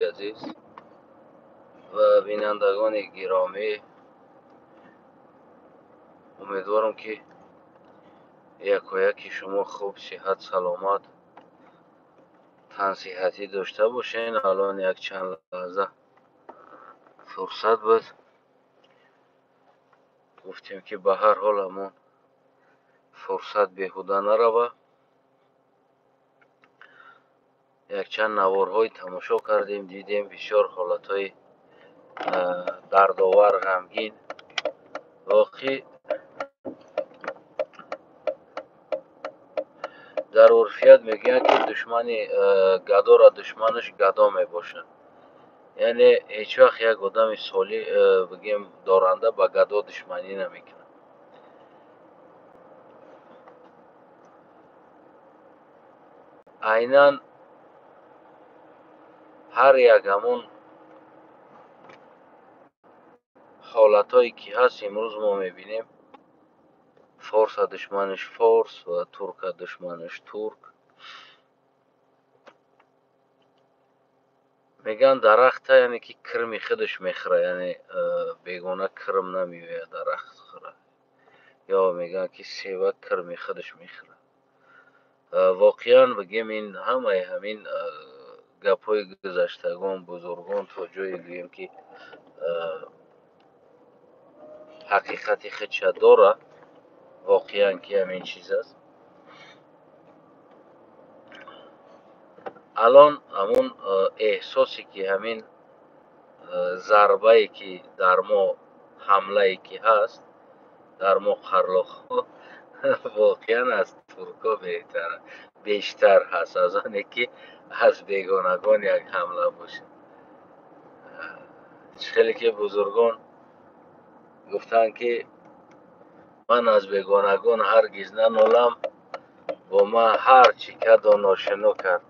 عزیز و بینندگان گرامی، امیدوارم که یک و یکی شما خوب، صحت، سلامت، تن صحتی داشته باشین. الان یک چند لحظه فرصت بود، گفتیم که به هر حال همون فرصت بیهوده نروه. یک چند نوارهای تماشا کردیم، دیدیم بسیار حالتهای دردآور، غمگین. واقعی در عرفیت میگن که دشمن گدا را دشمنش گدا میباشد. یعنی هیچ وقت یک آدم سالی بگیم دارنده با گدا دشمنی نمیکنه. عیناً هر یک همون حالتهایی که هست امروز ما میبینیم، فارس دشمنش فارس و ترک دشمنش ترک. میگن درخت یعنی که کرمی خودش میخوره، یعنی بیگانه کرم نمیوه درخت خوره، یا میگن که سیوک کرمی خودش میخوره. واقعا بگیم این همین گپای گذشتگان بزرگان تا جایی گوییم که حقیقتی خودش داره. واقعا که همین چیز است. الان همون احساسی که همین ضربه ای که در ما، حمله ای که هست در ما قرلاخ واقعا از ترکا بیشتر هست از آنی که از بیگانگان یک حمله باشه. خیلی که بزرگان گفتن که من از بیگانگان هرگز ننالم، با من هر چی کد و ناشنو کرد.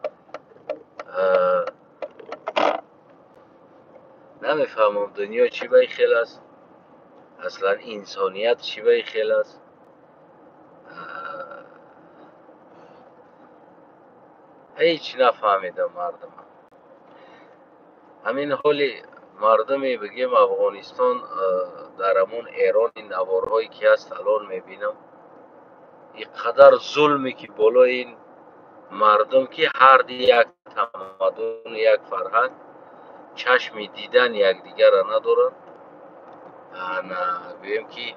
نمیفهمم دنیا چی بای خیل است، اصلا انسانیت چی بای خیل است. هیچ نفهمیدم مردم. همین حالی مردمی بگیم افغانستان در همون ایران، این نوارهایی که هست الان میبینم، اینقدر ظلمی که بالا این مردم که هر یک تمدن، یک فرهنگ، چشم دیدن یک دیگر را ندارن. بگیم که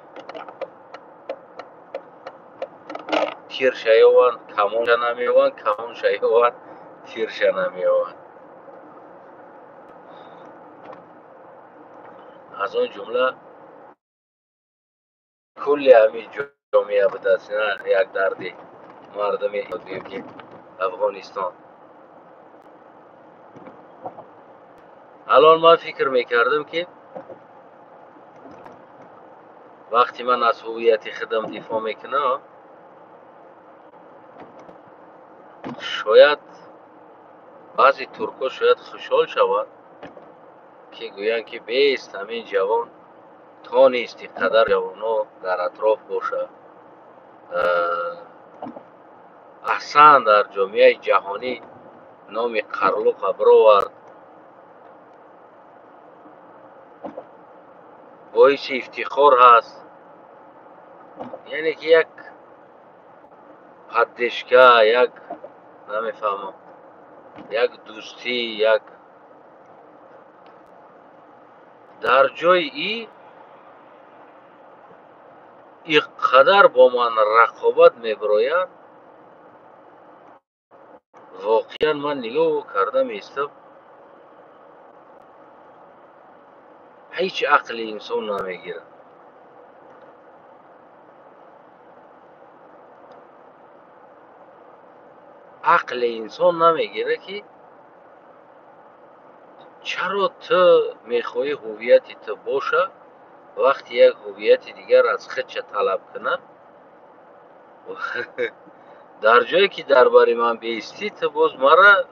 تیر شیوان کمون نمیوان، کمون شیوان تیر نمیوان. از اون جمله کلی همین جامعه به دست یک دردی مردمی بگیم که افغانستان. الان من فکر میکردم که وقتی من از هویت خودم دفاع میکنم، شاید بعضی ترکا شاید خوشحال شود که گویند که بیست همین جوان تا نیستی قدر جوانا در اطراف باشه. احسن در جامعه جهانی نام قرلوق برآورد، باعث افتخار هست. یعنی که یک پدشگاه، یک نمیفهمم، یک دوستی، یک در جای این قدر با من رقابت میبراید. واقعا من نگاه کردم ایستم، هیچ عقل انسان نمیگیره. عقل انسان نمیگیره که چرا تو میخوای هویت تو باشه، وقتی یک هویت دیگر از خودش طلب کنه در جایی که درباره من بیستی تو باز مرا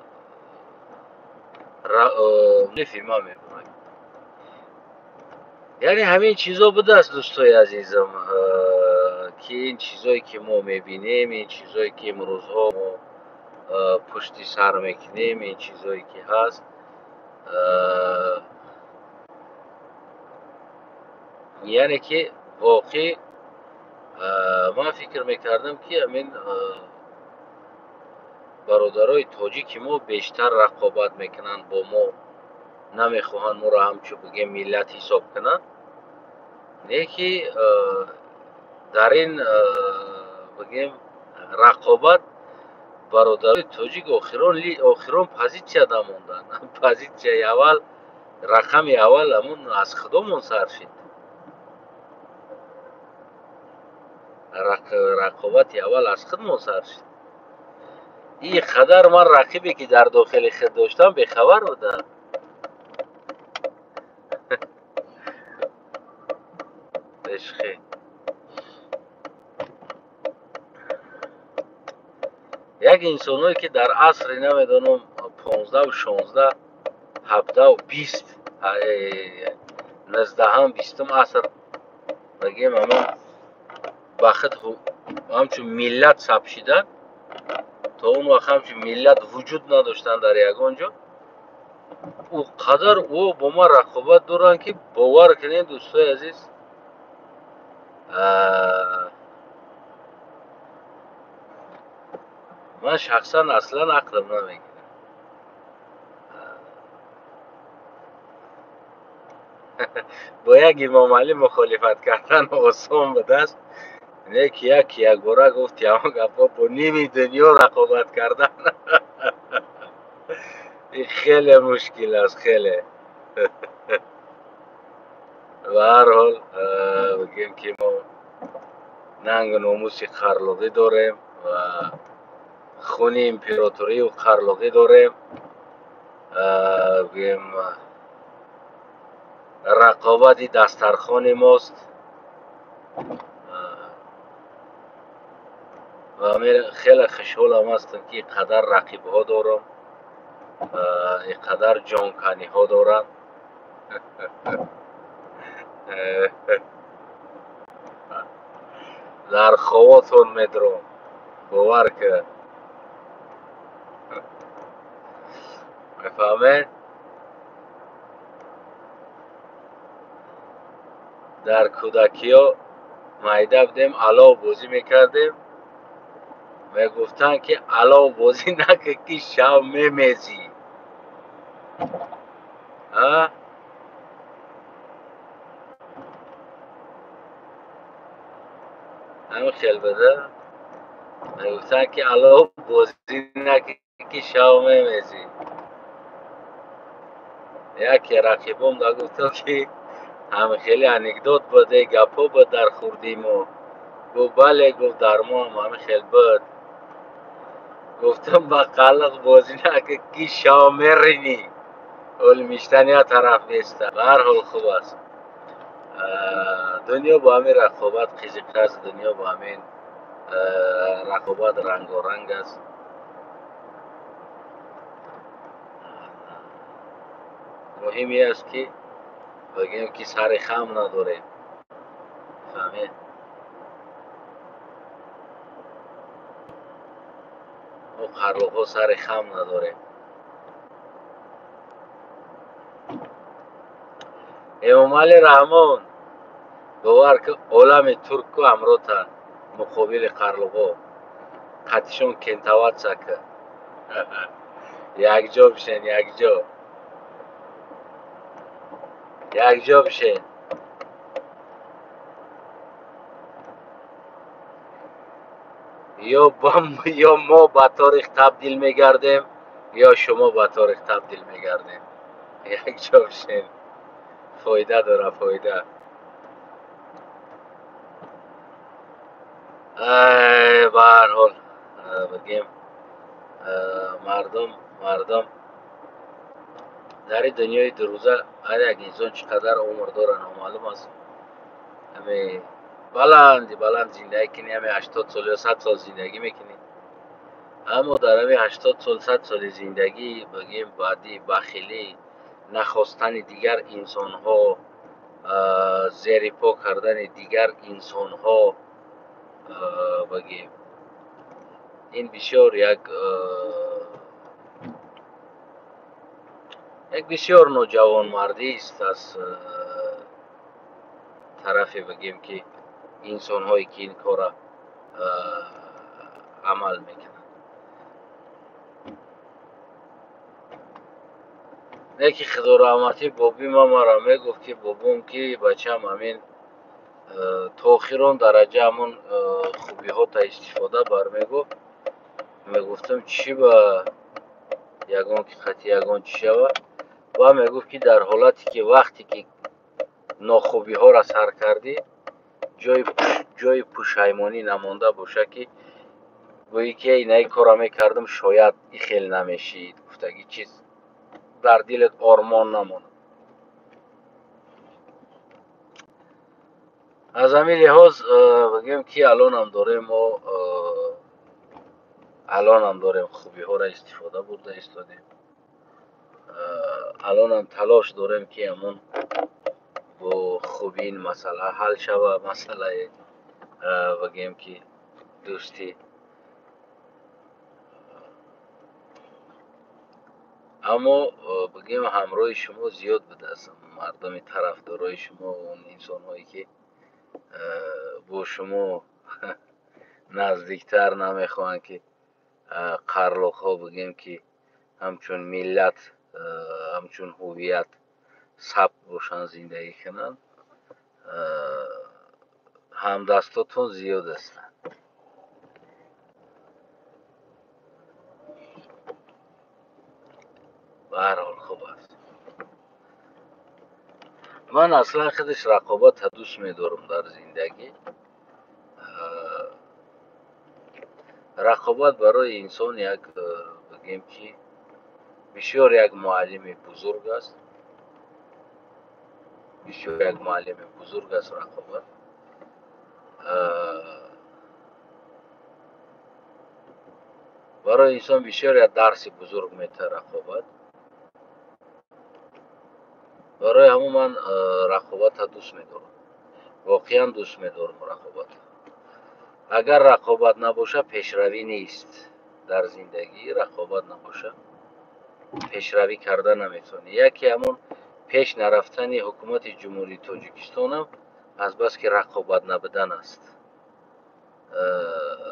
نفیمه میکنه. یعنی همین چیزا بوده است دوستای عزیزم، که این چیزایی که ما میبینیم، این چیزایی که امروزها ما پشت سر میکنیم، این چیزایی که هست یعنی که واقعی من فکر میکردم که همین برادرای تاجیک ما بیشتر رقابت میکنن با ما، نمیخواهن ما را همچو بگیم ملت حساب کنن. نه که در این بگیم رقابت برادرای تاجیک آخران پازیتسیا موندن. پازیتسیای اول، رقم اول همون از خودمون سر شد. رقابت اول از خودمون سر شد. این قدر من رقیبی که در داخل خود داشتم بخبر بودم. عشقی یک انسانایی که در عصر نمیدانم 15 و 16 17 و 20 19 هم 20 عصر بگیم همون وقت همچون ملت ثبت شدن، تا اون وقت همچون ملت وجود نداشتن در یگانجا. او قدر او با ما رقابت دارن که باور کنین دوستای عزیز، من شخصا اصلا عقلم نمیگیره. با یک امام علی مخالفت کردن آسان به دست، نه که یک باره گفت یا گفت با نیمی دنیا رقابت کردن. این خیلی مشکل است، خیلی. و هر حال بگیم که ما ننگ و ناموس خرلاقی داریم و خون امپراتوری و خرلاقی داریم. بگیم رقابت دسترخوان ماست و خیلی خوشحالم هستم که اینقدر رقیب ها دارم، اینقدر جانکنی ها دارم. در خواتون میدرم، باور که میفهمه. در کودکی ها مایده بودیم علاو بازی میکردیم، میگفتن که علاو بازی نکه که شب میمیزی. همین خیل بده، میگفتن که علاو بازی نکه که شب میمیزی. یکی رقیبم دا گفتا که همه خیلی انکدوت بوده، گپا بود در خوردیم و گفت بله، گفت در ما هم همه خیلی بود. گفتم با قلق بازی نکه که شب میرینی، اول میشتنی ها طرف نیسته. به هر حال خوب است. دنیا با همین رقابت خیزیقه است، دنیا با همین رقابت رنگ و رنگ است. مهمی است که بگیم که سر خم نداره، فهمید؟ او خرلوق ها سر خم نداره. امام علی رحمان باور که عالم ترک و امروتن مقابل خرلوق ها قطشون کنتوات سکه. یک جا بشین، یک جا بشین. یا ما به تاریخ تبدیل میگردیم یا شما به تاریخ تبدیل میگردیم. یک جا بشین، فایده داره، فایده. به هر حال بگیم مردم در این دنیای دو روزه هر یک انسان چقدر عمر داره نامعلوم است. همه بلند زندگی کنی، همه 80 سال یا 100 سال زندگی میکنی، اما در همه 80 سال 100 سال زندگی بگیم بعدی بخیلی، نخواستن دیگر انسان ها، زیر پا کردن دیگر انسان ها، بگیم این بسیار یک بسیار نوجوان مردی است. از тарафе бигем ки инсонҳое ки ин кора амал мекунанд. неки худораҳматӣ боби маро мегуфт ки бобом ки бачам ҳамин то охирон дараҷа ҳамон хубиҳота истифода бармегуфт. мегуфтам чӣ ба ягон ки хати ягон чӣ шава. ва мегуфт ки дар ҳолате ки вақте ки нохубиҳоро сар кардӣ ҷои пушаймонӣ намонда боша ки гӯӣ ки инаи кора мекардам шояд ин хел намешид гуфтагӣ чиз дар дилет ормон намонад. аз ҳамин лиҳоз бигӯем ки алонам дорем хубиҳоро истифода бурда истодем. алонам талош дорем ки ҳамон бо хубӣ ин масъала ҳал шава, масъалаи бигӯем ки дӯстӣ. аммо бигӯем ҳамроҳи шумо зиёд будааст, мардуми тарафдорои шумо, он инсонҳое ки бо шумо наздиктар намехоҳанд ки қарлоқҳо бигӯем ки ҳамчун миллат, ҳамчун ҳувият сабт бошанд, зиндагӣ кунанд. ҳамдастотон зиёд ҳастанд. ба ҳар ҳол хуб аст. ман аслан худаш рақобатро дӯст медорам дар зиндагӣ. рақобат барои инсон як бигӯем ки бисёр як муаллими бузург аст. бисёр як муаллими бузург аст рақобат. барои инсон бисёр як дарси бузург метавонад рақобат. барои ҳамон ман рақобатро дӯст медорам. воқеан дӯст медорам рақобатро. агар рақобат набоша пешравӣ нест дар зиндагӣ. рақобат набоша пешравӣ карда наметавонӣ. яке ҳамон пеш нарафтани ҳукумати ҷумҳурии Тоҷикистонам азбаски рақобат набудан аст.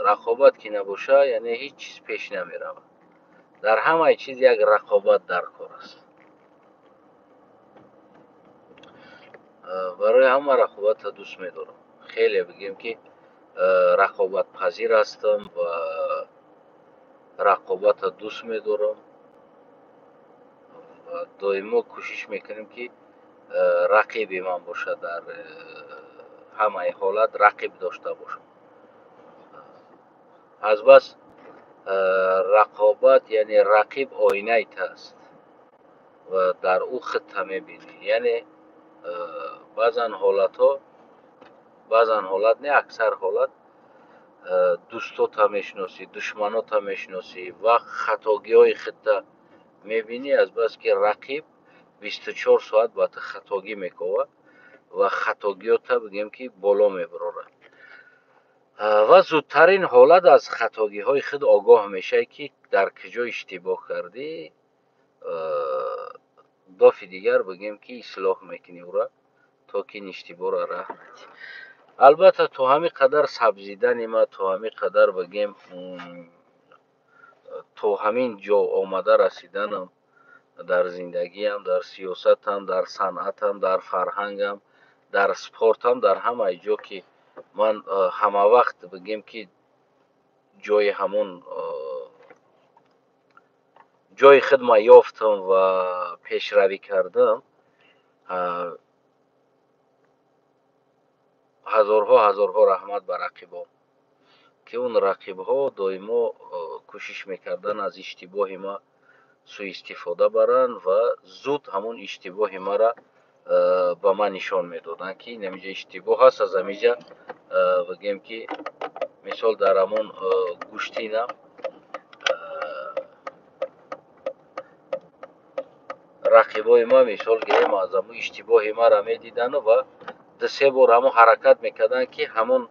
рақобат ки набоша яъне ҳеҷ чиз пеш намеравад. дар ҳамаи чиз як рақобат дар кор аст. барои ҳама рақобатро дӯст медорам. хеле бигӯем ки рақобатпазир ҳастам ва рақобатро дӯст медорам. ва доимо кӯшиш мекунем ки рақиби ман боша, дар ҳамаи ҳолат рақиб дошта бошам. азбас рақобат яъне рақиб оинаи таст ва дар ӯ худта мебинӣ. яъне баъзан ҳолат не аксар ҳолат дӯстота мешиносӣ, душманота мешиносӣ ва хатогиҳои худта мебинӣ. азбаски рақиб 24 соат ба ту хатогӣ мекунад ва хатогиёта бигӯем ки боло мебарорад. ва зудтарин ҳолат аз хатогиҳои худ огоҳ мешавӣ ки дар куҷо иштибоҳ кардӣ. дафъи дигар бигӯем ки ислоҳ мекунӣ ӯро, то ки ин иштибоҳро раҳ надиҳӣ. албатта то ҳамин қадар сабзидани ма, то ҳамин қадар бигӯем то ҳамин ҷо омада расиданам дар зиндагиам, дар сиёсатам, дар санъатам, дар фарҳангам, дар спортам, дар ҳамаи ҷо ки ман ҳамавақт бигӯем ки ҷои ҳамон ҷои худма ёфтам ва пешравӣ кардам. ҳазорҳо раҳмат ба рақибом ки он рақибҳо доимо кӯшиш мекарданд аз иштибоҳи ма сӯистифода баранд ва зуд ҳамон иштибоҳи маро ба ман нишон медоданд ки ин ҳаминҷа иштибоҳ аст. аз ҳаминҷа бигӯем ки мисол дар ҳамон гӯштинам рақибои ма мисол гирем аз ҳамон иштибоҳи маро медидану ва ду се бор ҳамон ҳаракат мекарданд ки ҳамон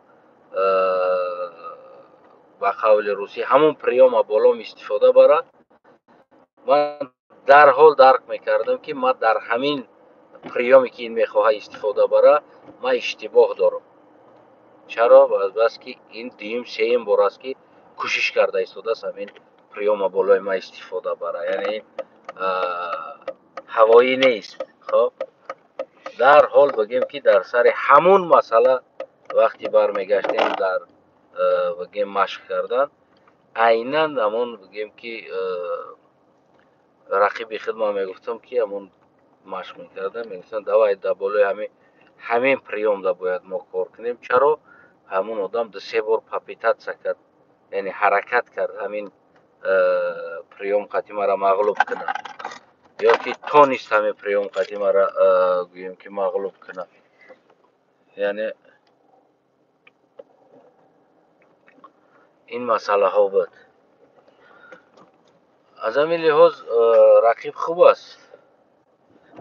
ба қавли русӣ ҳамон приёма болом истифода барад. ман дарҳол дарк мекардам ки ман дар ҳамин پریامی که این میخواه استفاده بره ما اشتباه دارم. چرا؟ بس که این دویم سیم بار است که کوشش کرده ایستاده است همین پریام بالای ما استفاده بره، یعنی هوایی نیست. خب در حال بگیم که در سر همون مسئله وقتی برمیگشتیم در بگیم مشق کردن، عیناً همون بگیم که رقیب خود ما میگفتم که همون مشق میکردم، میگفتم دوای در بالای همین پریام دا باید ما کار کنیم. چرا؟ همون آدم دو سه بار پاپیتات کرد، یعنی حرکت کرد همین پریام قطعی مرا مغلوب کنه، یا که تونست همین پریام قطعی مرا گویم که مغلوب کنه. یعنی این مسئله ها بود. از همین لحاظ رقیب خوب است.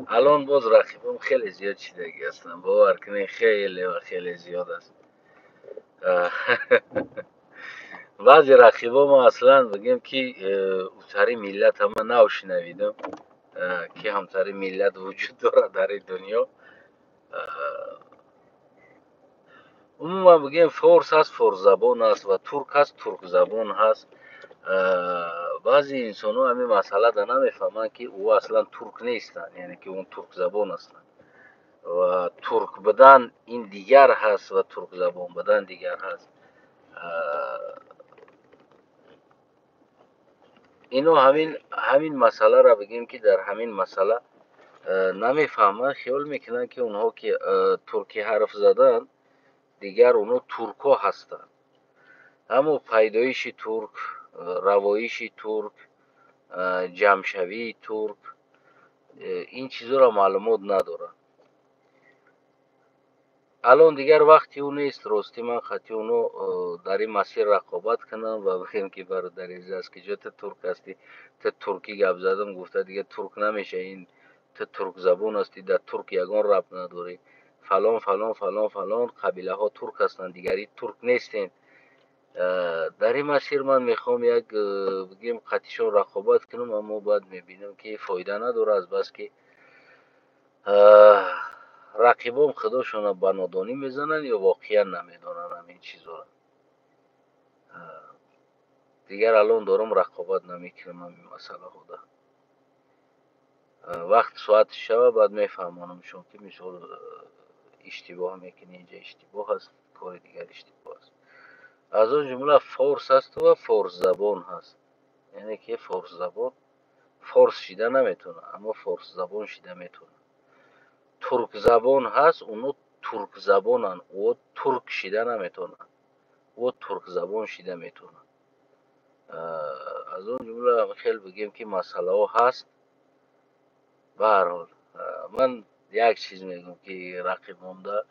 الان باز رقیبم خیلی زیاد شدگی هستن، باور کنین خیلی و خیلی زیاد است. بعضی رقیبا ما اصلا بگیم که اوتری ملت هم نو شنویدم که همتری ملت وجود داره در این دنیا. عموما بگیم فارس هست فارس زبان است و ترک هست ترک زبان هست. بعضی انسان ها همین مسئله دا نمیفهمن که او اصلا ترک نیستن، یعنی که اون ترک زبان هستن و ترک بدن این دیگر هست و ترک زبان بدن دیگر هست. اینو همین مسئله را بگیم که در همین مسئله نمیفهمن، خیال میکنن که اونها که ترکی حرف زدن دیگر اونها ترکا هستن. اما پیدایش ترک، روایش ترک، جمشوی ترک، این چیزا را معلومات ندارن. الان دیگر وقتی اون نیست راستی من خطی اونو در این مسیر رقابت کنم و بگیم که برادر است که جا ترک هستی تو ترکی گپ زدم، گفته دیگه ترک نمیشه، این تو ترک زبان هستی، در ترک یگان رب نداری، فلان فلان فلان فلان قبیله ها ترک هستند دیگری ترک نیستین. در این مسیر من میخوام یک بگیم قطیشان رقابت کنم، اما بعد میبینم که فایده نداره، از بس که رقیبام خودشون به نادانی میزنن یا واقعا نمیدونن همین چیزا را. دیگر الان دارم رقابت نمیکنم همین مسئله ها. وقت ساعت شب بعد میفهمانم شون که مثال اشتباه میکنی، اینجا اشتباه هست، کار دیگر اشتباه است. از اون جمله فارس هست و فارس زبان هست، یعنی که فارس زبان فارس شیده نمیتونه اما فارس زبان شیده میتونه. ترک زبان هست اونو ترک زبانن و ترک شیده نمیتونه و ترک زبان شیده میتونه. از اون جمله خیلی بگیم که مسئله ها هست. به هر حال من یک چیز میگم که رقیب مونده،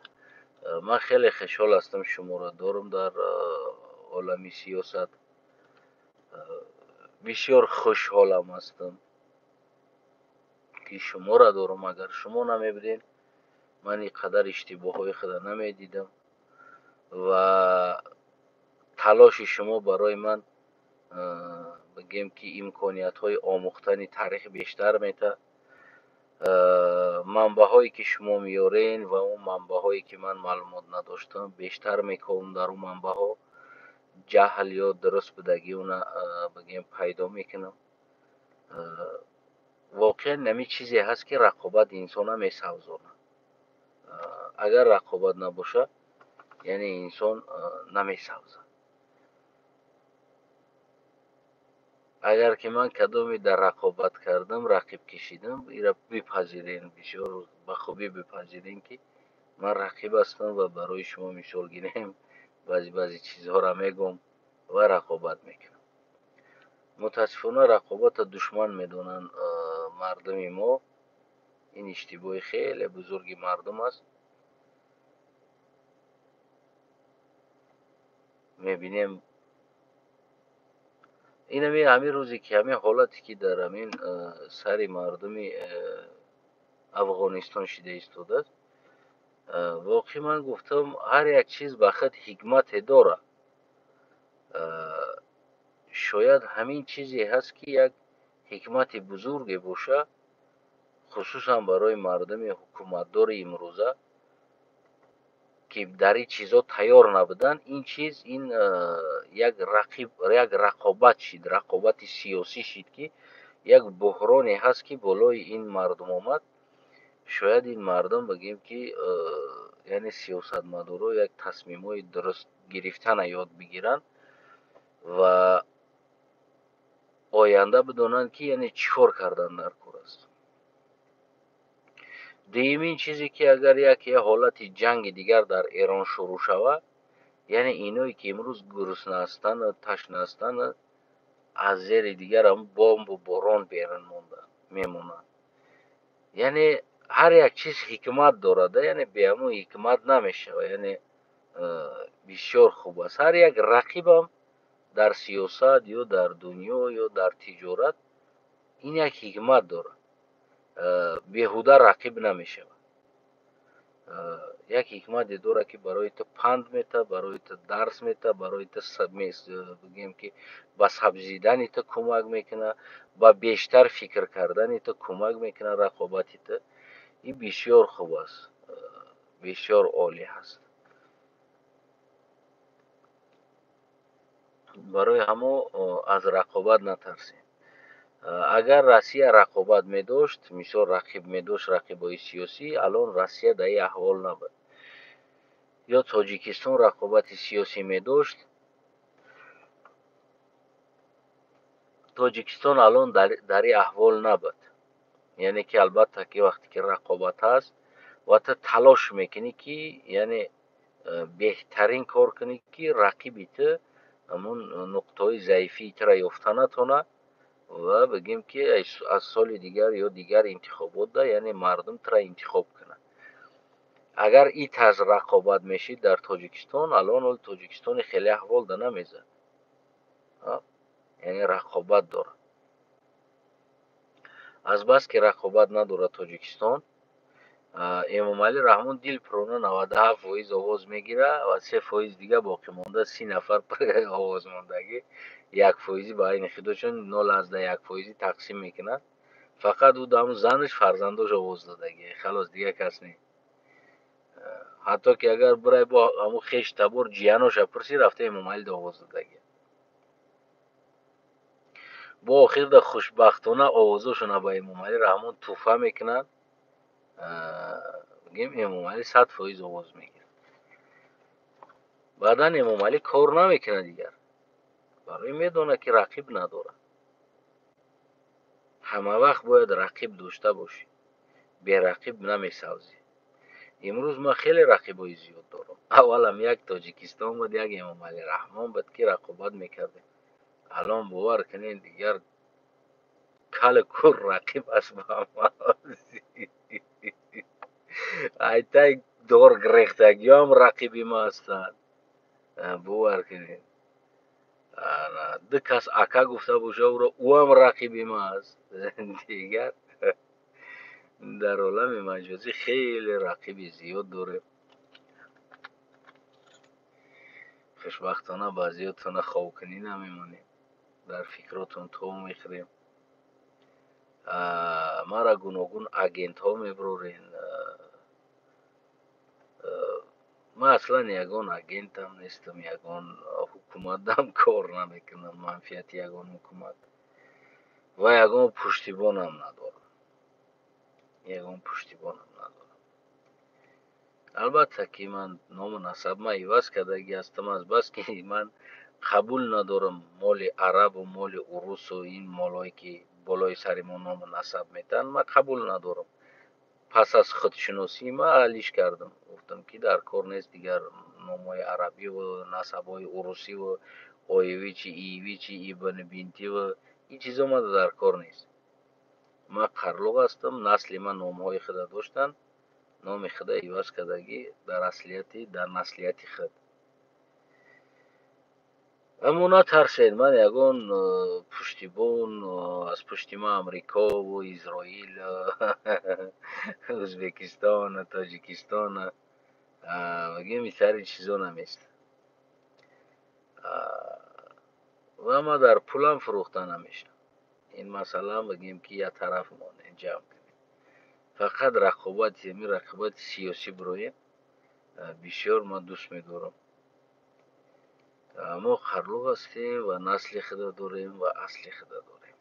من خیلی خوشحال هستم شما را دارم در عالمی سیاست، بسیار خوشحالم هستم که شما را دارم. اگر شما نمیبودین من اینقدر اشتباه های خود نمیدیدم و تلاش شما برای من بگیم که امکانیت های آموختن تاریخ بیشتر میده. منبع هایی که شما میارین و اون منبع هایی که من معلومات نداشتم بیشتر میکنم، در اون منبع ها جهل یا درست بدگی اون بگیم پیدا میکنم. واقعا نمی چیزی هست که رقابت انسان هم میسوزانه. اگر رقابت نباشه یعنی انسان نمیسوزه. اگر که من کدامی در رقابت کردم رقیب کشیدم، ایرا بپذیرین، بسیار بخوبی بپذیرین که من رقیب هستم و برای شما مثال گیریم بعضی چیزها را میگم و رقابت میکنم. متاسفانه رقابت دشمن میدونن مردم ما. این اشتباه خیلی بزرگی مردم است. میبینیم این همین روزی که همین حالتی که در همین سری مردمی افغانستان شده ایستاده است، واقعی من گفتم هر یک چیز به خود حکمت داره. شاید همین چیزی هست که یک حکمت بزرگی باشه خصوصا برای مردم حکومتدار امروزه که در این چیزا تیار نبودن. این چیز این یک رقابت شد، رقابت سیاسی شد که یک بحرانی هست که بالای این مردم آمد. شاید این مردم بگیم که یعنی سیاستمدارا یک تصمیمای درست گرفتن یاد بگیرن و آینده بدونن که یعنی چیکار کردن در کور است. دومین چیزی که اگر یک حالت جنگ دیگر در ایران شروع شود، یعنی اینایی که امروز گرسنه هستند، تشنه هستند، از زیر دیگر هم بمب و باران بیرون میمونند. یعنی هر یک چیز حکمت دارد، یعنی به همون حکمت نمیشه. یعنی بسیار خوب است. هر یک رقیب هم در سیاست یا در دنیا یا در تجارت این یک حکمت دارد. بیهوده رقیب نمیشه. یک حکمت داره که برای تو پند میته، برای تو درس میته، برای تو بگیم که به سبزیدن تو کمک میکنه، با بیشتر فکر کردن تو کمک میکنه. رقابتی تو این بسیار خوب است، بسیار عالی هست. برای همو از رقابت نترسیم. اگر روسیه رقابت می داشت، مثال رقیب می داشت، رقیبای سیاسی، الان روسیه در این احوال نبود. یا تاجیکستان رقابت سیاسی می داشت، تاجیکستان الان در این احوال نبود. یعنی که البته که وقتی که رقابت هست و تو تلاش میکنی که یعنی بهترین کار کنی که رقیبی تو همون نقطه ضعیفی تو را یافته نتونه و بگیم که از سال دیگر یا دیگر انتخابات ده، یعنی مردم تو را انتخاب کنه. اگر این طرز رقابت میشید در تاجیکستان، الان تاجیکستان خیلی احوال ده نمیزه. یعنی رقابت داره. از بس که رقابت نداره تاجیکستان، امام علی رحمان دل پرونا 97% آواز میگیره و 3% دیگه باقی مونده. 30 نفر آواز موندگی 1% با این خدا، چون 0.1% تقسیم میکنه. فقط او دام زنش فرزندش آواز دادگی، خلاص دیگه کس نی. حتی که اگر برای با همون خیش تبور جیانوش پرسی رفته امام علی آواز دادگی. با آخر ده خوشبختانه آوازشون با امام علی رحمان توفه میکنن. بگیم امام علی 100% آواز میگیره. بعدا امام علی کار نمیکنه دیگر، برای میدونه که رقیب نداره. همه وقت باید رقیب داشته باشی، بی رقیب نمیسازی. امروز ما خیلی رقیبای زیاد دارم. اولم یک تاجیکستان بود، یک امام علی رحمان بود که رقابت میکرده. الان باور کنین دیگر کل کور رقیب است با هم. ایتا دور گرفتگی هم رقیبی ما هستند. باور کنین دو کس اکا گفته باشه او هم رقیبی ما هست. دیگر در عالم مجازی خیلی رقیب زیاد داره. خوشبختانه بعضیاتون خواب کنی نمیمونیم، در فکراتون تو میخریم. ما را گوناگون اگنت ها میبرورین. ما اصلا یگان اگنت هم نیستم، یگان حکومت هم کار نمیکنم، منفیت یگان حکومت و یگان پشتیبان هم ندارم. یگان پشتیبان هم ندارم. البته که من نام نسب ما عوض کردگی هستم، از بس که من قبول ندارم مال عرب و مال روس و این مالایی که بالای سر ما نام نسب میتن، من قبول ندارم. پس از خودشناسی ما حلیش کردم، گفتم که در کار نیست دیگر نامای عربی و نسبای روسی و آیویچی ایویچی ایبن بینتی و این چیزا ما در کار نیست. ما قرلوغ هستم، نسل من نامهای خود داشتن، نام خود عوض کردگی در اصلیتی در نسلیتی خود. اما نترسید، من یگان پشتیبان از پشتی ما امریکا و اسرائیل ازبکستان تاجیکستان بگیم این سری چیزا نمیست و ما در پولم فروخته نمیشه. این مثلا بگیم که یه طرف ما جمع کنیم. فقط رقابت، یعنی رقابت سیاسی برویم بسیار من دوست می‌دارم. ما خلوق هستیم و نسل خود داریم و اصل خود داریم.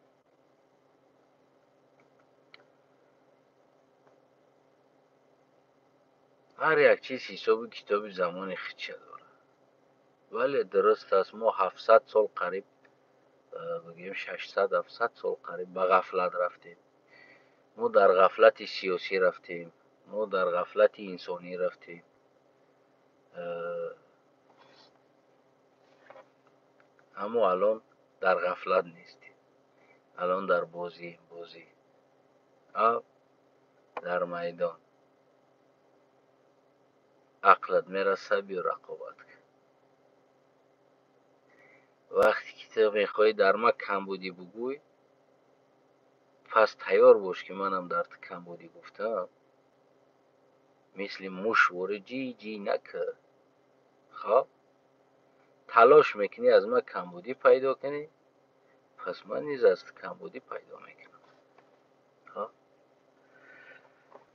هر یک چیز حساب کتاب زمان خودش داره. ولی درست است ما 700 سال قریب، بگیم 600 700 سال قریب به غفلت رفتیم. ما در غفلت سیاسی رفتیم، ما در غفلت انسانی رفتیم. اما الان در غفلت نیستیم، الان در بازی در میدان عقلت میرسه بیا رقابت کن. وقتی که تو میخوای در ما کمبودی بگوی، پس تیار باش که منم در تو کمبودی گفتم. مثل موش وره جی جی نکه. خب تلاش میکنی از ما کمبودی پیدا کنی، پس من نیز از تو کمبودی پیدا میکنم. خب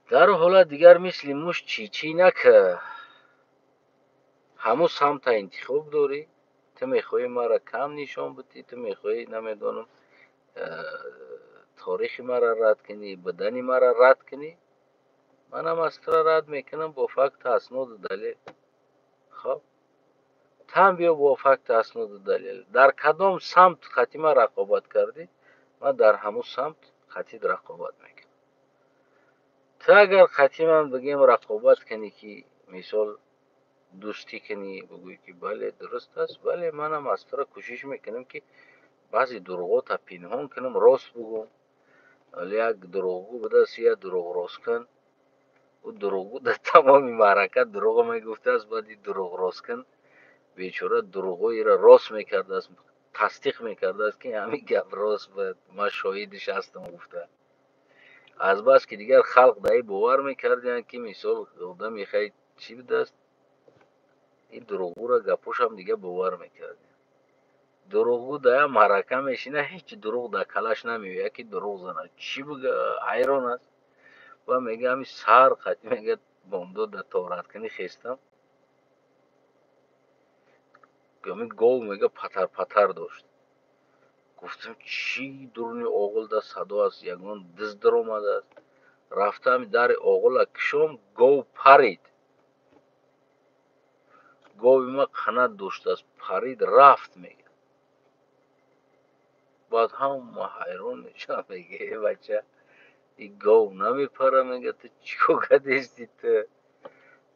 در حالت دیگر مثل موش چی چی نکه. همو سمت انتخاب داری. تو میخوای مرا کم نشان بدی، تو میخوای نمیدانم تاریخ مرا رد کنی، بدنی مرا رد کنی، منم از تو رد میکنم با فکت اسناد و دلیل. خب تم بیا با فکت اسناد و دلیل. در کدام سمت خطی ما رقابت کردی، من در همون سمت خطی رقابت میکنم. تو اگر خطی من بگیم رقابت کنی که مثال دوستی کنی، بگوی که بله درست است، بله منم از تو کوشش میکنم که بعضی دروغات تا پنهان کنم راست بگم. ولی یک دروغگو به دست یک دروغ راست کن، او دروغگو در تمام معرکت دروغ میگفته است، بعد دروغ راست کن بیچاره دروغوی را راست میکرده است، تصدیق میکرده است که همین گپ راست بود، ما شاهدش هستم گفته. از بس که دیگر خلق دایی باور میکردن که مثال آدم میخواید چی بده است، این دروغو را گپوش هم دیگه باور میکردن. دروغگو در معرکه میشینه هیچ دروغ در کلش نمیوید که دروغ زنه چی بگه، حیران است. و میگه همین سر خطی میگه بامداد در تورات کنی خیستم، همین گو میگه پتر پتر داشت. گفتم چی درونی اوغل در صدا است، یگان دز در اومده است. رفتم در اوغل کشم، گو پرید. گوی ما قنات داشت است، پرید رفت. میگه بعد هم ما حیران میشم، میگه ای بچه این گو نمیپره. میگه تو چیکو کدیستی تو.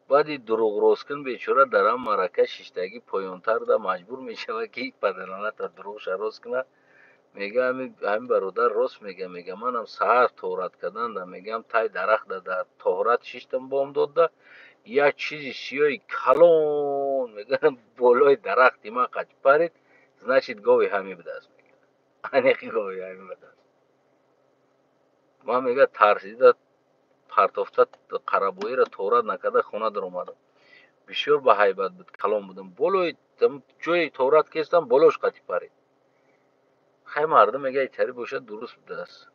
بعد این دروغ راست کن بیچاره در هم مرکه ششتگی پایانتر ده مجبور میشه که این پدرانه تا دروغش راست کنه. میگه همین برادر راست میگه. میگه منم سهر تورات کردن ده، میگم تای درخت ده در تورات شیشتم بام داده یک چیزی سیای کلون میگه بالای درختی ما قد پرید، значит گوی همی بده است. میگه انیقی گوی همی بده است. ما میگه ترسیده پرتافته قربویی را تورات نکرده خونه در اومدم. بسیار با حیبت بود، کلام بودم بالای جوی تورات کستم بالوش قطی پرید. خیلی مردم میگه ایتری باشد درست بوده است.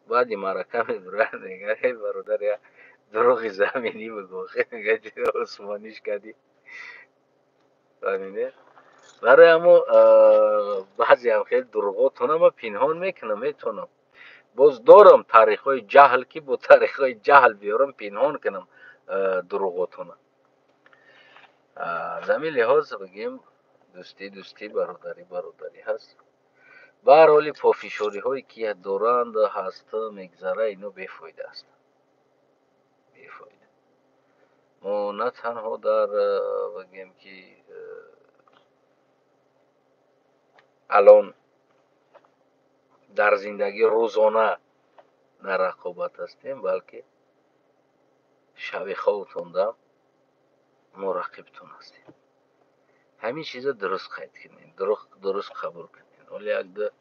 بعدی مرکه میبره میگه ای برادر یا دروغ زمینی بگو، خیلی میگه چه عثمانیش کردی. فهمیده؟ برای اما بعضی هم خیلی دروغاتون ما پنهان میکنم میتونم. باز دارم تاریخ های جهل که با تاریخ های جهل بیارم پنهان کنم دروغاتون. زمین لحاظ بگیم دوستی برادری هست. به هر حال پافشاری هایی که دورند هست میگذره اینو بیفایده است. بیفایده. ما نه تنها در بگیم که الان در زندگی روزانه در رقابت هستیم، بلکه شب خوابتون دم ما رقیبتون هستیم. همین چیزا درست قید کنین، درست قبول کنین. ولی اگه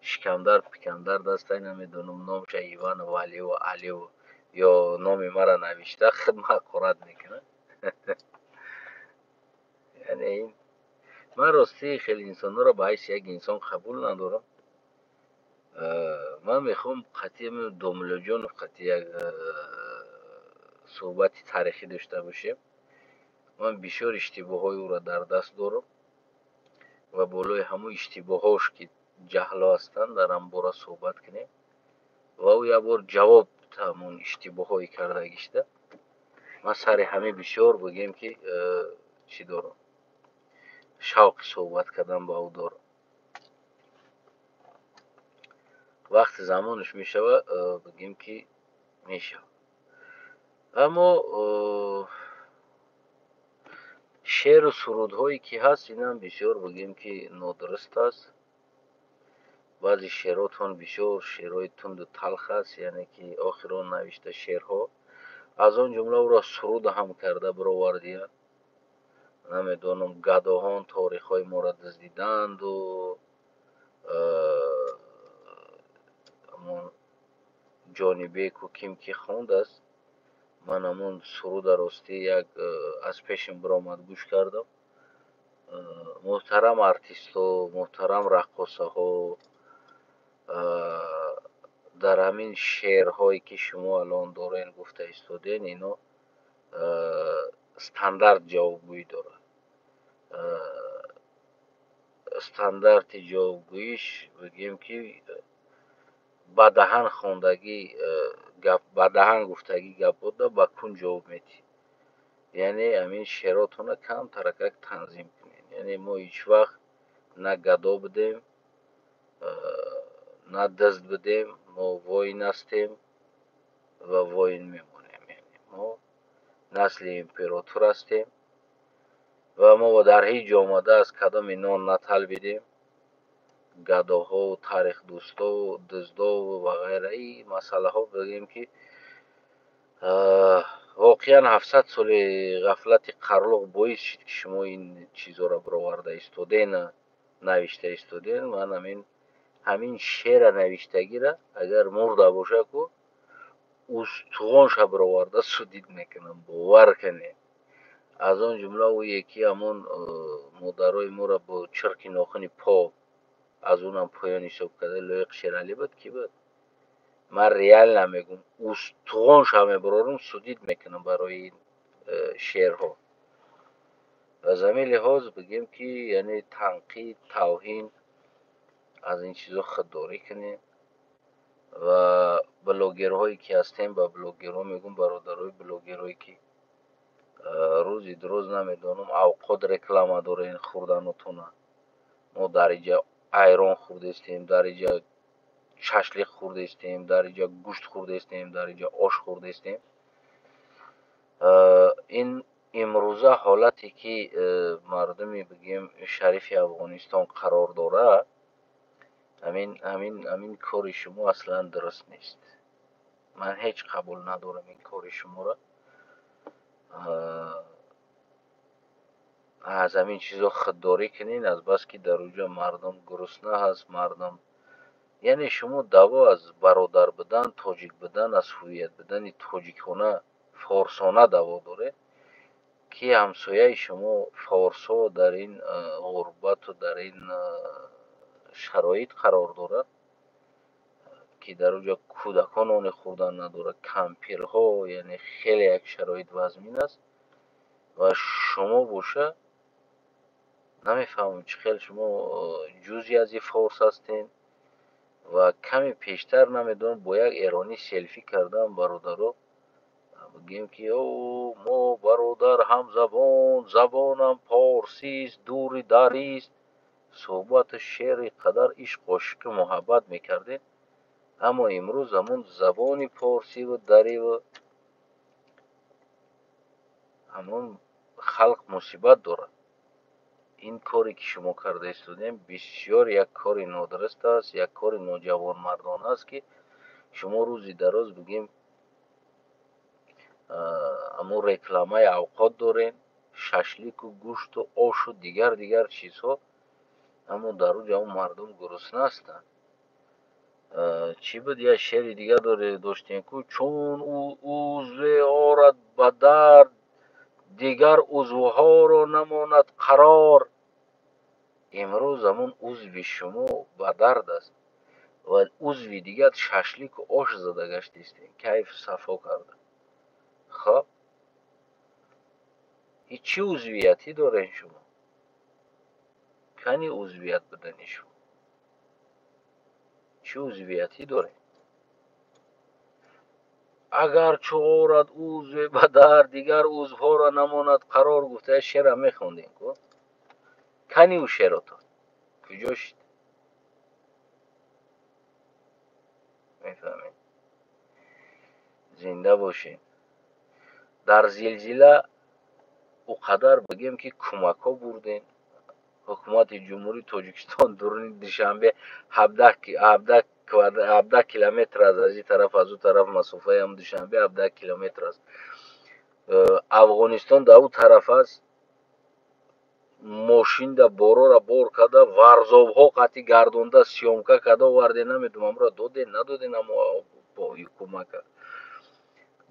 شکمدر پکندر دسته نمیدونم نامش ایوان و علی و علی و یا نام مرا نوشته خدمت قرات میکنه. یعنی این من راستی خیلی انسان را به حیث یک انسان قبول ندارم. من میخوام قطعی دوملو جان قطعی یک صحبتی تاریخی داشته باشیم. من بسیار اشتباههای او را در دست دارم و بالای همه اشتباهاش که جهلا هستند در هم باره صحبت کنیم و او یک بار جواب همون اشتباهایی کرده گشته. من سر همه بسیار بگیم که چی دارم، شوق صحبت کردن با او دارم. وقت زمانش میشوه بگیم که میشه. اما شعر و سرودهایی که هست این هم بسیار بگیم که نادرست است. بعضی شعراتون بسیار شعرهای تند و تلخ است، یعنی که آخران نوشته شعرها از آن جمله او را سرود هم کرده برآوردی‌اند. نمیدانم گداهان تاریخ‌های ما را دزدیدند و همون جانبه کیم که خواند است. من همون سرود راستی یک از پیشم برآمد گوش کردم. محترم ارتیست و محترم رقاصه ها در همین شعرهایی که شما الان دارین گفته ایستادین اینا استاندارد جوابگویی داره. استاندارد جوابگوییش بگیم که با دهن خواندگی گپ، با دهن گفتگی گپ بوده با کون جواب میدی. یعنی همین شعراتون کم ترکک تنظیم کنین. یعنی ما هیچ وقت نه گدا بدیم نه دزد بدیم، ما واین هستیم و واین میمونیم. یعنی ما نسل امپراتور هستیم و ما در هیچ آمده از کدام اینا نتل بدیم. گداها و تاریخ دوستا و دزدا و غیره ای مسئله ها بگیم که واقعا 700 سال غفلت قرلق باعث شد که شما این چیزا را برآورده ایستادین، نوشته ایستادین. من همین شعر نوشتگی را اگر مرده باشه که استخوانش برآورده سودید میکنم، باور کنید. از آن جمله او یکی همون مادرای ما را با چرک ناخن پا از اونم پایان حساب کرده لایق شیرالی بود کی بود. من ریال نمیگم، استخوانش همه برارم سودید میکنم برای این شعرها. از همین لحاظ بگیم که یعنی تنقید توهین از این چیزا خودداری کنیم و بلاگرهایی که هستیم با بلاگرها میگم برادرای بلاگرهایی که روزی دروز نمیدانم اوقات رکلام دارین خوردنتونه. ما در اینجا ایران خورده استیم، در اینجا ششلیق خورده استیم، در اینجا گوشت خورده استیم، در اینجا آش خورده استیم. این امروزه حالتی که مردمی بگیم شریف افغانستان قرار داره، همین کار شما اصلا درست نیست. من هیچ قبول ندارم این کار شما را. از همین چیزا خودداری کنین، از بس که در اونجا مردم گرسنه هست. مردم یعنی شما دعوا از برادر بدن، تاجیک بدن، از هویت بدن تاجیکانه فارسانه دعوا داره که همسایه شما فارسا در این غربت و در این شرایط قرار دارد که در اونجا کودکان آن خوردن نداره، کمپیرها، یعنی خیلی یک شرایط وضمین است و شما باشه نمیفهمم چه خیلی شما جزی از این فارس هستین و کمی پیشتر نمیدونم با یک ایرانی سلفی کردم برادرها بگیم که او ما برادر هم زبان، زبانم پارسی است، دوری دری است. صحبت شعر قدر عشق عاشق محبت میکردیم، اما امروز همون زبان پارسی و دری و همون خلق مصیبت دارد. این کاری که شما کرده استودیم بسیار یک کار نادرست است، یک کار نوجوان مردانه است که شما روزی دراز بگیم اما رکلامه اوقات دارین، ششلیک و گوشت و آش و دیگر چیزها، اما در اونجا اون مردم گرسنه هستند. چی بود یه شعر دیگه داشتیم که چون او عضو آرد به درد دیگر عضوها را نماند قرار. امروز همون عضو شما به درد است. و عضوی دیگر ششلیک و آش زده گشتیستین کیف صفا کرده. خب این چی عضویتی دارین شما؟ کنی عضویت بدنی شما چی عضویتی داره؟ اگر چهارت عضو به در دیگر عضوها را نماند قرار گفته شعر میخوندین کو کنی او شعر تو کجاش میفهمین؟ زنده باشین. در زلزله او قدر بگیم که کمک ها بردین. حکومت جمهوری تاجیکستان درون دوشنبه 17 کیلومتر از این طرف از اون طرف مسافه هم دوشنبه 17 کیلومتر است. افغانستان در اون طرف است. ماشین در بارو را بار کرده ورزاب ها قطعی گردونده سیامکه کرده ورده نمیدونم امرا داده نداده اما با کمک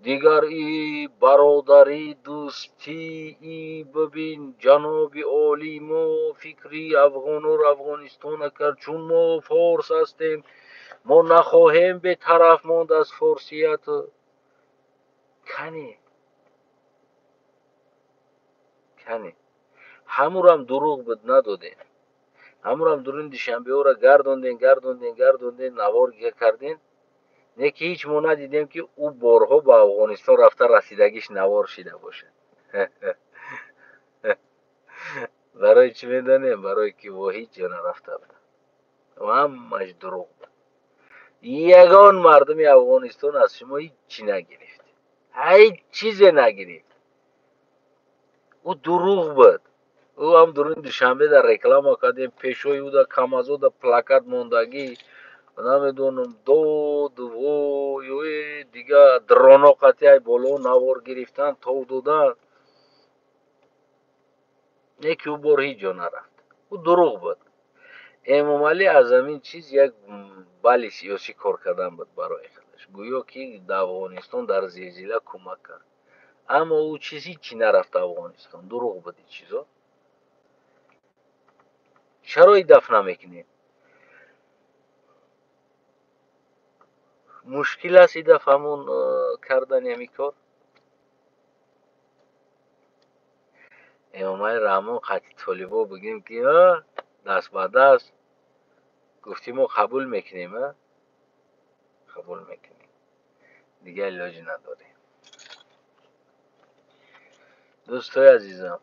دیگر ای برادری دوستی ای ببین جناب عالی ما فکری افغان و افغانستان کرد چون ما فارس هستیم ما نخواهیم به طرف ماند از فارسیت کنی همون هم دروغ بود ندادین همون هم درون دوشنبه ها را گردوندین نوار کردین نه که هیچ ما ندیدیم که او بارها به افغانستان رفته رسیدگیش نوار شده باشه. برای چی میدانیم؟ برای که با هیچ جا نرفته بود و همش دروغ بود. یگان مردم افغانستان از شما هیچ چی نگرفت هیچ چیز نگرفت او دروغ بود. او هم درون دوشنبه در رکلام کردیم پیشوی او در کم از او در پلاکت موندگی نمیدونم دود و دیگه درانا قطعی بالا نوار گرفتن تو دادن یکی او بار هیچ جا نرفت او دروغ بود. امام علی از همین چیز یک بلی سیاسی کار کردن بود برای خودش گویا که در افغانستان در زلزله کمک کرد اما او چیزی چی نرفت افغانستان دروغ بود این چیزا. چرا این دفع نمیکنید؟ مشکل است این دفع همون کردن همی کار. امام علی رحمان قطعی طالبا بگیم که دست به دست گفتیم ما قبول میکنیم قبول میکنیم دیگه علاج نداریم. دوستای عزیزم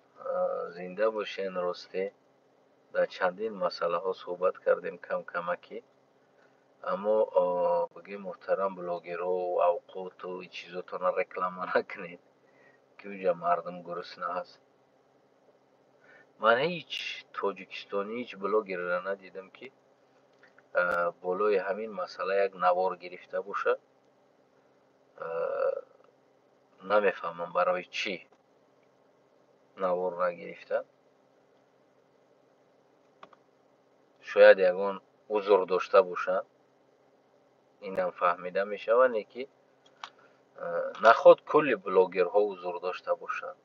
زنده باشین. راسته در چندین مسئله ها صحبت کردیم کم کمکی اما بگیم محترم بلاگرها و اوقات و این چیزاتون را رکلام نکنید که اونجا مردم گرسنه هست. من هیچ تاجیکستانی هیچ بلاگر را ندیدم که بالای همین مسئله یک نوار گرفته باشه. نمیفهمم برای چی نوار را گرفته. شاید یگان عذر داشته باشه اینم فهمیده میشه و نیکی نخواد کلی بلاگرها عذر داشته باشند.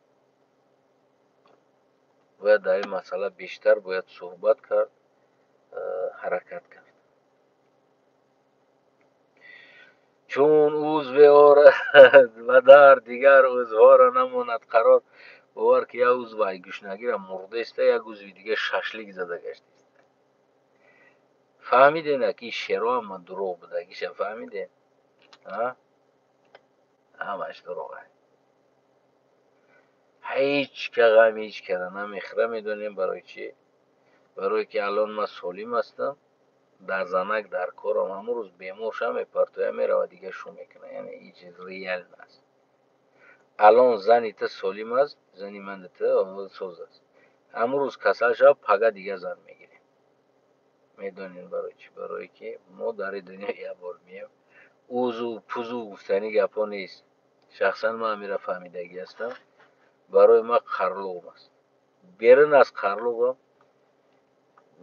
باید در این مسئله بیشتر باید صحبت کرد حرکت کرد چون عضو آرد و در دیگر عضوها را نماند قرار باور که یک عضو گوشنگی را مرده است یک عضو دیگه ششلیک زده گشته است. فهمیدین که شعرها هم دروغ بوده گیشه فهمیدین همش دروغه هیچ که غم هیچ که نمیخره. میدونیم برای چی؟ برای که الان من سالم هستم در زنک در کارم همون روز بیمار شم پرتوی میره و دیگه شو میکنه یعنی این چیز ریال است. الان زنی تا سالم است زنی من تا اول سوز است همون روز کسل شب پگه دیگه زن میگیریم. میدونین برای چی؟ برای که ما در دنیا یه بار میم اوزو پوزو گفتنی گپا نیست. شخصا من میره فهمیدگی هستم برای من خرلوغم است بیرن از خرلوغم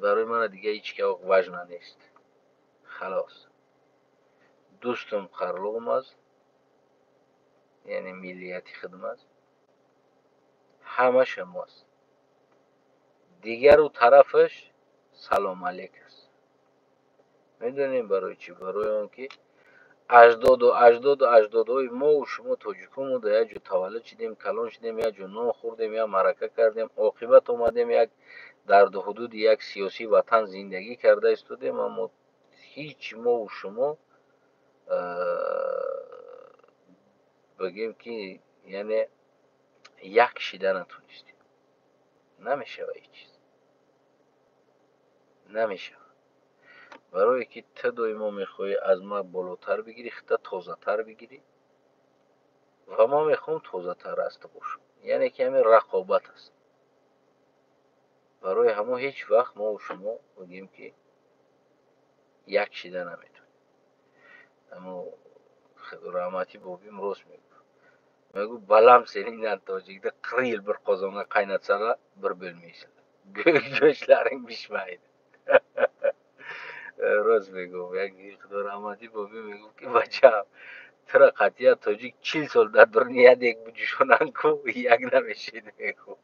برای من دیگه هیچ که وجنه نیست. خلاص دوستم خرلوغم است یعنی ملیتی خدمت همه شماست دیگر او طرفش سلام علیک است. میدونیم برای چی؟ برای اون که اجداد ما و شما تاجیکامو در یک جا تولد شدیم، کلان شدیم، یک جا نان خوردیم یا معرکه کردیم، عاقبت اومدیم یک در حدود یک سیاسی وطن زندگی کرده استودیم، اما هیچ ما و شما بگیم که یعنی یک شیده نتونستیم. نمیشه و هیچ چیز نمیشه. برای که تو ما میخوای از ما بالاتر بگیری، خطه تازه تر بگیری و ما میخوام تازه تر است باشم، یعنی که همین رقابت است. برای همون هیچ وقت ما و شما بگیم که یک شیده نمیتونیم. اما رحمتی بابیم راست میگو балам sening tojikda 40 yil bir qozonga qaynatsalar bir bilmaysan. Go'shtlaring pishmaydi. Rost میگم. یک خدا رحمتی بابی میگو که بچه ترا قطعیت تاجیک 40 سال در دنیا یک بجوشونن کو یک نمیشید میگو.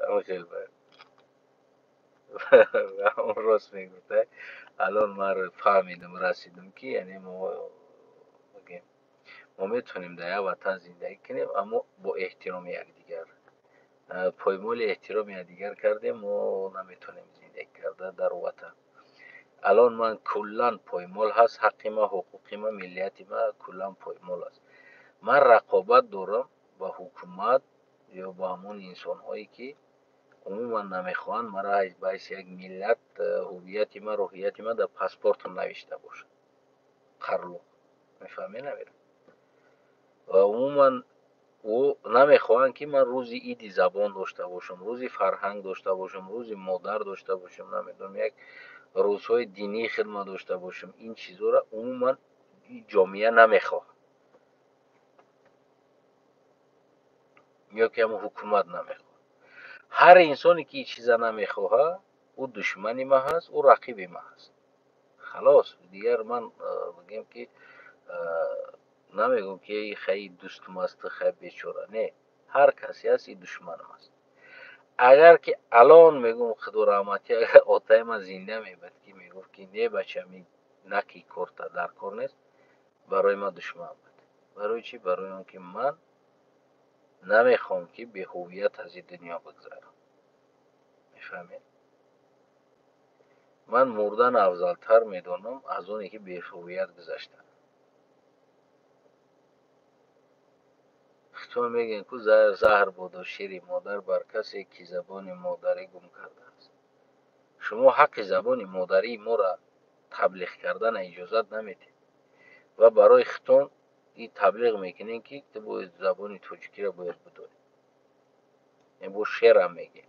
اما خیلی باید اما راست میگو. الان من فهمیدم رسیدم که یعنی ما میتونیم در یک وطن زندگی کنیم اما با احترام یکدیگر. پایمال احترام یکدیگر کردیم ما نمیتونیم زندگی کرده در وطن. الان من کلا پایمال هست، حق ما، حقوق ما، ملیت ما کلا پایمال است. من رقابت دارم با حکومت یا با همون انسان هایی که عموما نمیخوان مرا باعث یک ملت هویت ما، روحیت ما در پاسپورت نوشته باشه. قرلو میفهمی نمیرم. و عموما او نمیخواهند که من روزی ایدی زبان داشته باشم، روزی فرهنگ داشته باشم، روزی مادر داشته باشم، نمیدونم یک روزهای دینی خدمت داشته باشم. این چیزا را عموما جامعه نمیخواه یا که هم حکومت نمیخواه. هر انسانی که این چیزا نمیخواه او دشمنی ما هست، او رقیبی ما هست. خلاص دیگر من بگم که نمیگم که خیلی دوستم است خیلی بیچاره، نه، هر کسی هست این دشمنم است. اگر که الان میگم خدا رحمتی اگر آتای من زنده میبود که میگفت که نه بچه می نکی کارتا در کار نیست، برای من دشمن بود. برای چی؟ برای اون که من نمیخوام که به هویت از این دنیا بگذارم. میفهمید؟ من مردن افضل تر میدونم از اونی که به هویت گذاشتن. خطور میگن که زهر بود و شیر مادر بر کسی که زبان مادری گم کرده است. شما حق زبان مادری ما را تبلیغ کردن اجازت نمیدید و برای خطون این تبلیغ میکنین که تو باید زبان تاجیکی را باید بدونی. این با شعر هم میگه.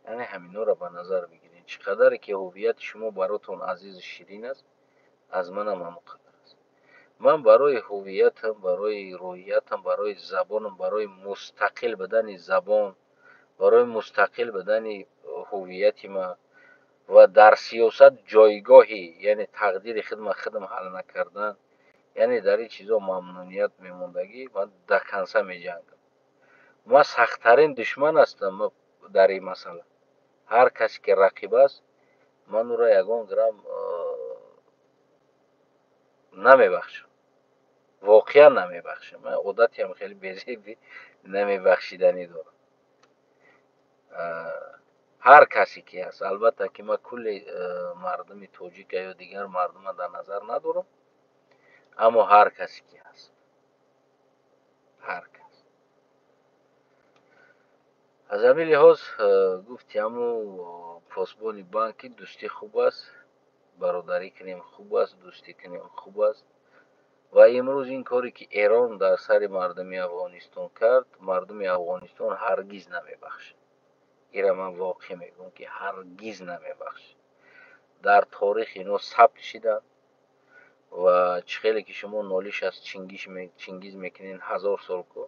یعنی همینا را به نظر بگیرین چقدر که هویت شما براتون عزیز شیرین است، از من هم همقدر است. من برای هویتم، برای رویتم، برای زبانم، برای مستقل بدن زبان، برای مستقل بدن هویت ما و در سیاست جایگاهی یعنی تقدیر خدم حل نکردن، یعنی در این چیزا ممنونیت میموندگی من دکنسه میجنگم. ما سختترین دشمن هستم در این مسئله. هر کسی که رقیب است من او را یگان گرم نمیبخشم، واقعا نمیبخشم. من عادتی هم خیلی بیزیدی نمیبخشیدنی دارم. هر کسی که هست، البته که من کل مردم تاجیک یا دیگر مردم در نظر ندارم، اما هر کسی که هست، هر کس از همین لحاظ گفتی همو پاسبان بانکی دوستی خوب است، برادری کنیم خوب است، دوستی کنیم خوب است. و امروز این کاری که ایران در سر مردم افغانستان کرد، مردم افغانستان هرگز نمیبخشه. ایران من واقعی میگم که هرگز نمیبخشه. در تاریخ اینا ثبت شدن و چخیلی که شما نالیش از چنگیز میکنین 1000 سال کو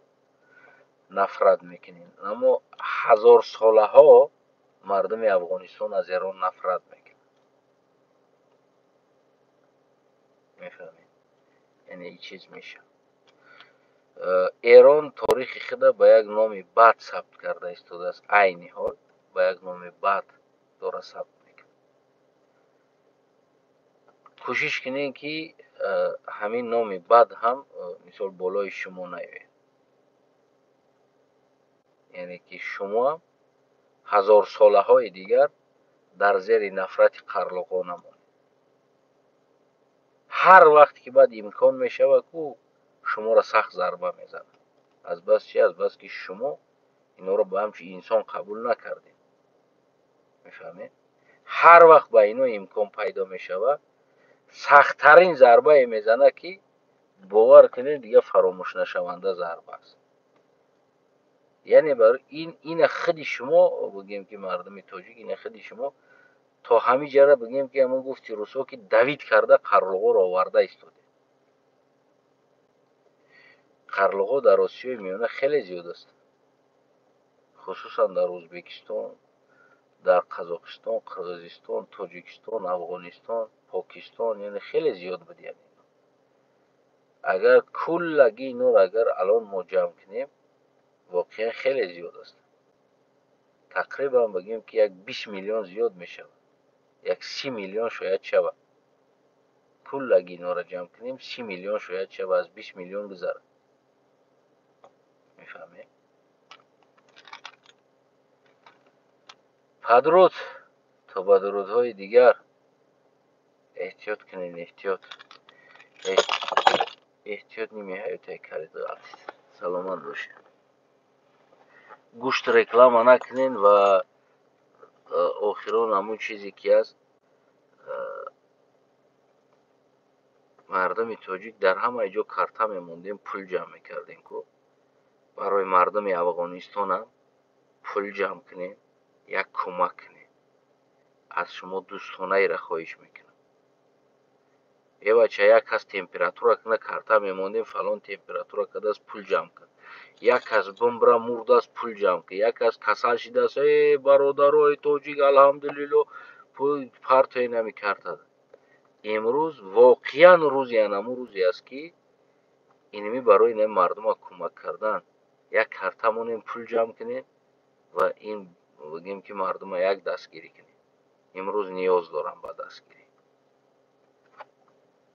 نفرت میکنین، اما 1000 ساله ها مردم افغانستان از ایران نفرت میکنن. میفهمید؟ یعنی این چیز میشه. ایران تاریخ خود با یک نام بد ثبت کرده ایستاده است. عین حال با یک نام بد داره ثبت میکنه. кӯшиш кунед ки ҳамин номи бад ҳам мисол болои шумо наёяд, яъне ки шумо ҳазорсолаҳои дигар дар зери нафрати қарлуқҳо намонед. ҳар вақт ки баъд имкон мешавад ку шуморо сахт зарба мезанад. азбас чи? Азбаски шумо инҳоро ба ҳамчун инсон қабул накардед. мефаҳмед? ҳар вақт ба инҳо имкон пайдо мешавад, сахттарин зарбае мезанад ки бовар кунед дигар фаромӯшнашаванда зарба аст. яъне бар ина худи шумо бигем ки мардуми тоҷик, ина худи шумо то ҳамин ҷара бигем ки ҳамон гуфти русҳо ки давид карда қарлуғоро оварда истодед. қарлуғо дар осиёи миёна хеле зиёд аст, хусусан дар ӯзбекистон, дар қазоқистон, қирғизистон, тоҷикистон, афғонистон, покистон, яъне хеле зиёд будиянд. агар куллаги инҳоро агар алон мо ҷамъ кунем, воқеан хеле зиёд аст. тақрибан бигем ки як 20 миллион зиёд мешавад, як 30 миллион шояд шавад. куллаги инҳоро ҷамъ кунем 30 миллион шояд шавад, аз 20 миллион гузарад. мефаҳмед? падруд то ба дурудҳои дигар эҳтиёт кунед, эҳтиёт нимиҳаёте карид. саломат бошед. гӯшт реклама накунед ва охирон ҳамон чизе ки аст, мардуми тоҷик дар ҳамаи ҷо карта мемондем, пул ҷамъ мекардем ку. барои мардуми афғонистон ҳам пул ҷамъ кунед, як кӯмак кунед. аз шумо дӯстонаеро хоҳиш мекунам. бача як кас температура кунад, карта мемондем, фалон температура кардааст, пул ҷамъ кун. як кас бумбра мурдааст, пул ҷамъ кун. як кас касал шидааст, бародарои тоҷик алҳамдулилло, пул партои нами карта. имрӯз воқеан рӯзи анамун рӯзе аст ки инми барои нами мардума кӯмак кардан, як карта монем, пул ҷамъ кунед ва ин бигем ки мардума як дастгирӣ кунед. имрӯз ниёз дорам ба дастгирӣ.